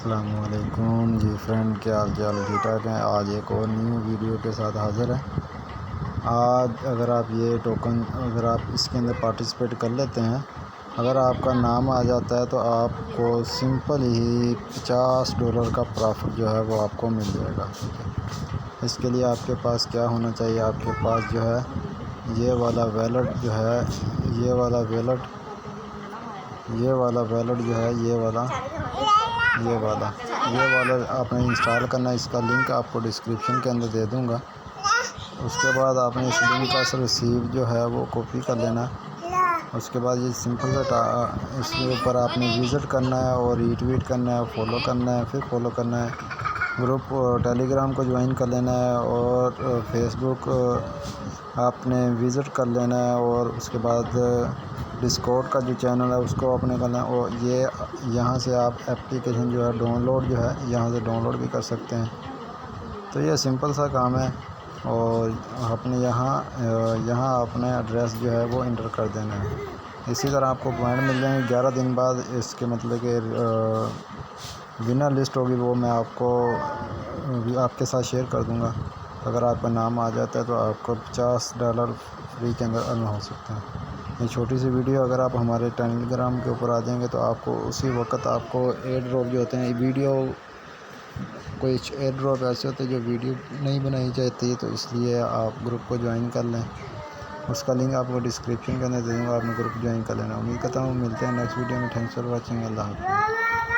السلام علیکم جی فرینڈ، کیا حال چال؟ ٹھیک ٹھاک ہیں؟ آج ایک اور نیو ویڈیو کے ساتھ حاضر ہیں۔ آج اگر آپ یہ ٹوکن اس کے اندر پارٹیسپیٹ کر لیتے ہیں، اگر آپ کا نام آ جاتا ہے تو آپ کو سمپل ہی $50 کا پرافٹ جو ہے وہ آپ کو مل جائے گا۔ اس کے لیے آپ کے پاس کیا ہونا چاہیے؟ آپ کے پاس جو ہے یہ والا ویلٹ جو ہے، یہ والا ویلٹ جو ہے، یہ والا آپ نے انسٹال کرنا ہے۔ اس کا لنک آپ کو ڈسکرپشن کے اندر دے دوں گا۔ اس کے بعد آپ نے اس لنک کا ریسیو جو ہے وہ کاپی کر لینا ہے۔ اس کے بعد یہ سمپل سے اس کے اوپر آپ نے وزٹ کرنا ہے اور ری ٹویٹ کرنا ہے، فالو کرنا ہے، پھر فالو کرنا ہے۔ گروپ ٹیلی گرام کو جوائن کر لینا ہے اور فیس بک آپ نے وزٹ کر لینا ہے، اور اس کے بعد ڈسکورڈ کا جو چینل ہے اس کو اپنے کرنا ہے، اور یہ یہاں سے آپ اپلیکیشن جو ہے ڈاؤن لوڈ جو ہے یہاں سے ڈاؤن لوڈ بھی کر سکتے ہیں۔ تو یہ سمپل سا کام ہے، اور اپنے یہاں اپنے ایڈریس جو ہے وہ انٹر کر دینا ہے۔ اسی طرح آپ کو پوائنٹ مل جائیں گے 11 دن بعد۔ اس کے مطلب کہ ونر لسٹ ہوگی، وہ میں آپ کو آپ کے ساتھ شیئر کر دوں گا۔ اگر آپ کا نام آ جاتا ہے تو آپ کو $50 فری کے اندر ارن ہو سکتا ہے۔ یہ چھوٹی سی ویڈیو اگر آپ ہمارے ٹیلی گرام کے اوپر آ جائیں گے تو آپ کو اسی وقت آپ کو ایئر ڈراپ جو ہوتے ہیں، ویڈیو کوئی ایئر ڈراپ ایسے ہوتے ہیں جو ویڈیو نہیں بنائی جاتی، تو اس لیے آپ گروپ کو جوائن کر لیں۔ اس کا لنک آپ کو ڈسکرپشن کے اندر دے دوں گا، آپ نے گروپ جوائن کر لینا۔ امید کرتا ہوں ملتے ہیں نیکسٹ ویڈیو میں۔ Thanks for watching. اللہ حافظ۔